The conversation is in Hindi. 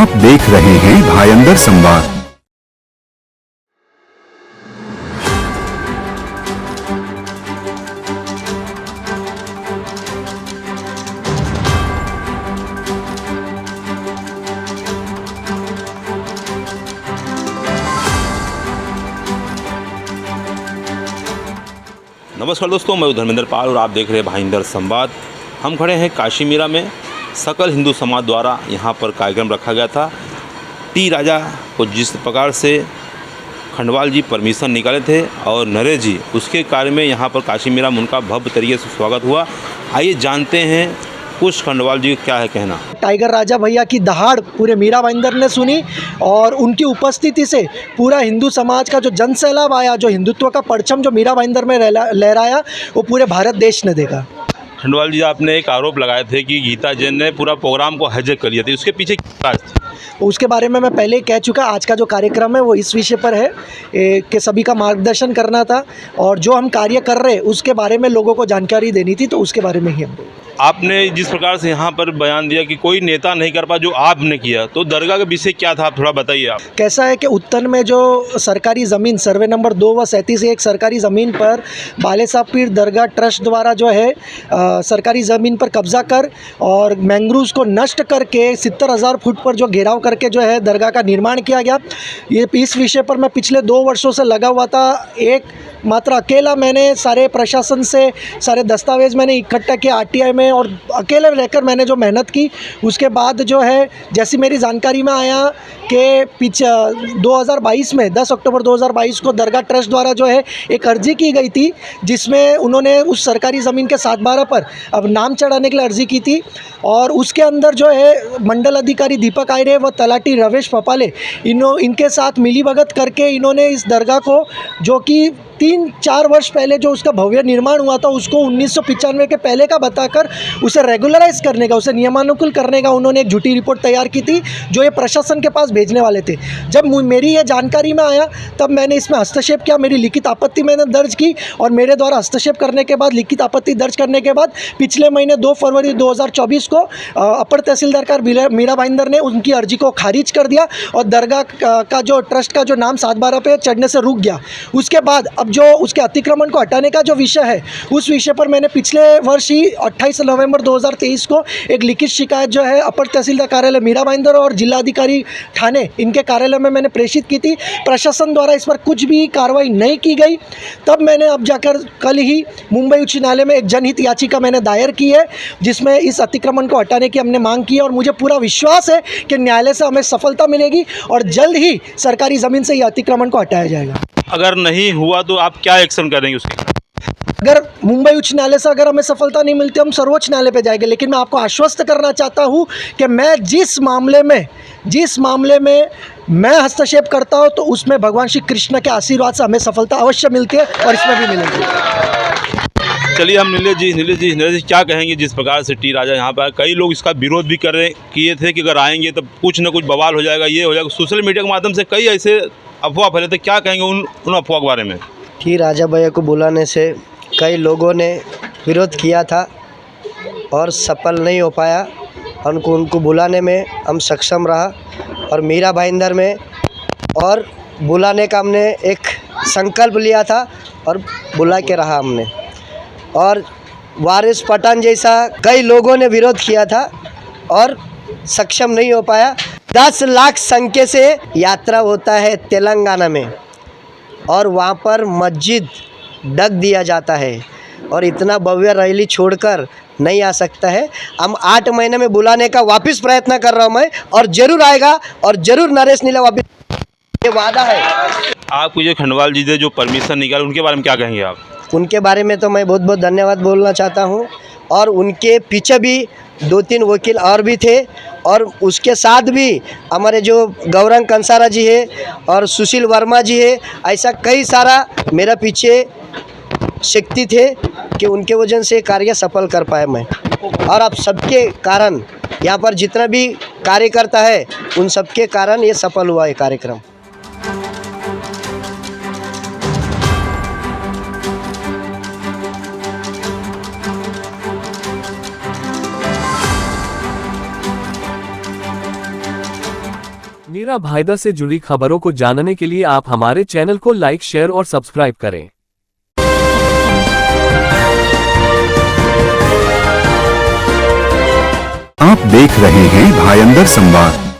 आप देख रहे हैं भायंदर संवाद। नमस्कार दोस्तों, मैं धर्मेंद्र पाल और आप देख रहे हैं भाईंदर संवाद। हम खड़े हैं काशी मीरा में। सकल हिंदू समाज द्वारा यहाँ पर कार्यक्रम रखा गया था। टी राजा को जिस प्रकार से खंडवाल जी परमिशन निकाले थे और नरेश जी उसके कार्य में यहाँ पर काशी मीरा में उनका भव्य तरीके से स्वागत हुआ। आइए जानते हैं कुछ खंडवाल जी का क्या है कहना। टाइगर राजा भैया की दहाड़ पूरे मीरा भाईंदर ने सुनी और उनकी उपस्थिति से पूरा हिंदू समाज का जो जन सैलाब आया, जो हिंदुत्व का परचम जो मीरा भाईंदर में लहराया, वो पूरे भारत देश ने देखा। खंडवाल जी, आपने एक आरोप लगाए थे कि गीता जैन ने पूरा प्रोग्राम को हाईजैक कर लिया था, उसके पीछे क्या राज थी? उसके बारे में मैं पहले ही कह चुका। आज का जो कार्यक्रम है वो इस विषय पर है कि सभी का मार्गदर्शन करना था और जो हम कार्य कर रहे हैं उसके बारे में लोगों को जानकारी देनी थी, तो उसके बारे में ही हम आपने जिस प्रकार से यहाँ पर बयान दिया कि कोई नेता नहीं कर पाया जो आपने किया, तो दरगाह के विषय क्या था, आप थोड़ा बताइए। आप कैसा है कि उत्तर में जो सरकारी ज़मीन सर्वे नंबर 2 व 37 एक सरकारी ज़मीन पर बाले साहब पीर दरगाह ट्रस्ट द्वारा जो है सरकारी ज़मीन पर कब्ज़ा कर और मैंग्रोव्स को नष्ट करके 70,000 फुट पर जो घेराव करके जो है दरगाह का निर्माण किया गया। ये इस विषय पर मैं पिछले 2 वर्षों से लगा हुआ था। एक मात्र अकेला मैंने सारे प्रशासन से सारे दस्तावेज़ मैंने इकट्ठा किया आरटीआई में और अकेले रहकर मैंने जो मेहनत की, उसके बाद जो है जैसी मेरी जानकारी में आया कि पीछे 2022 में 10 अक्टूबर 2022 को दरगाह ट्रस्ट द्वारा जो है एक अर्जी की गई थी, जिसमें उन्होंने उस सरकारी ज़मीन के 7/12 पर अब नाम चढ़ाने के लिए अर्जी की थी और उसके अंदर जो है मंडल अधिकारी दीपक आयरे व तलाटी रवेश पपाले इनके साथ मिलीभगत करके इन्होंने इस दरगाह को, जो कि 3-4 वर्ष पहले जो उसका भव्य निर्माण हुआ था, उसको 1995 के पहले का बताकर उसे रेगुलराइज करने का, उसे नियमानुकूल करने का उन्होंने एक झूठी रिपोर्ट तैयार की थी, जो ये प्रशासन के पास भेजने वाले थे। जब मेरी ये जानकारी में आया तब मैंने इसमें हस्तक्षेप किया, मेरी लिखित आपत्ति मैंने दर्ज की और मेरे द्वारा हस्तक्षेप करने के बाद, लिखित आपत्ति दर्ज करने के बाद पिछले महीने 2 फरवरी 2024 को अपर तहसीलदार मीरा भाईंदर ने उनकी अर्जी को खारिज कर दिया और दरगाह का जो ट्रस्ट का जो नाम 7/12 पे चढ़ने से रुक गया। उसके बाद अब जो उसके अतिक्रमण को हटाने का जो विषय है, उस विषय पर मैंने पिछले वर्ष ही 28 नवंबर 2023 को एक लिखित शिकायत जो है अपर तहसीलदार कार्यालय मीरा भाईंदर और जिलाधिकारी थाने इनके कार्यालय में मैंने प्रेषित की थी। प्रशासन द्वारा इस पर कुछ भी कार्रवाई नहीं की गई। तब मैंने अब जाकर कल ही मुंबई उच्च न्यायालय में एक जनहित याचिका मैंने दायर की है, जिसमें इस अतिक्रमण को हटाने की हमने मांग की है और मुझे पूरा विश्वास है कि न्यायालय से हमें सफलता मिलेगी और जल्द ही सरकारी ज़मीन से यह अतिक्रमण को हटाया जाएगा। अगर नहीं हुआ तो आप क्या एक्शन करेंगे उसके? अगर मुंबई उच्च न्यायालय से अगर हमें सफलता नहीं मिलती, हम सर्वोच्च न्यायालय पे जाएंगे। लेकिन मैं आपको आश्वस्त करना चाहता हूं कि मैं जिस मामले में मैं हस्तक्षेप करता हूं, तो उसमें भगवान श्री कृष्ण के आशीर्वाद से हमें सफलता अवश्य मिलती है और इसमें भी मिलेगी। चलिए, हम नीलेश जी क्या कहेंगे जिस प्रकार से टी राजा यहाँ पर, कई लोग इसका विरोध भी किए थे कि अगर आएंगे तो कुछ न कुछ बवाल हो जाएगा, ये हो जाएगा। सोशल मीडिया के माध्यम से कई ऐसे अफवाह फैले थे, क्या कहेंगे उन अफवाह के बारे में? टी राजा भैया को बुलाने से कई लोगों ने विरोध किया था और सफल नहीं हो पाया। उनको बुलाने में हम सक्षम रहा और मीरा भाईंदर में और बुलाने का हमने एक संकल्प लिया था और बुला के रहा हमने। और वारिस पठान जैसा कई लोगों ने विरोध किया था और सक्षम नहीं हो पाया। 10 लाख संख्या से यात्रा होता है तेलंगाना में और वहाँ पर मस्जिद ढक दिया जाता है और इतना भव्य रैली छोड़कर नहीं आ सकता है। हम 8 महीने में बुलाने का वापस प्रयत्न कर रहा हूँ मैं, और ज़रूर आएगा और ज़रूर नरेश नीला वापस, ये वादा है। आपको जो खंडवाल जी ने जो परमिशन निकाला उनके बारे में क्या कहेंगे आप? उनके बारे में तो मैं बहुत बहुत धन्यवाद बोलना चाहता हूँ और उनके पीछे भी 2-3 वकील और भी थे और उसके साथ भी हमारे जो गौरंग कंसारा जी है और सुशील वर्मा जी है, ऐसा कई सारा मेरा पीछे शक्ति थे कि उनके वजह से कार्य सफल कर पाया मैं। और आप सबके कारण, यहाँ पर जितना भी कार्यकर्ता है उन सबके कारण ये सफल हुआ है कार्यक्रम। मीरा भाईंदर से जुड़ी खबरों को जानने के लिए आप हमारे चैनल को लाइक, शेयर और सब्सक्राइब करें। आप देख रहे हैं भायंदर संवाद।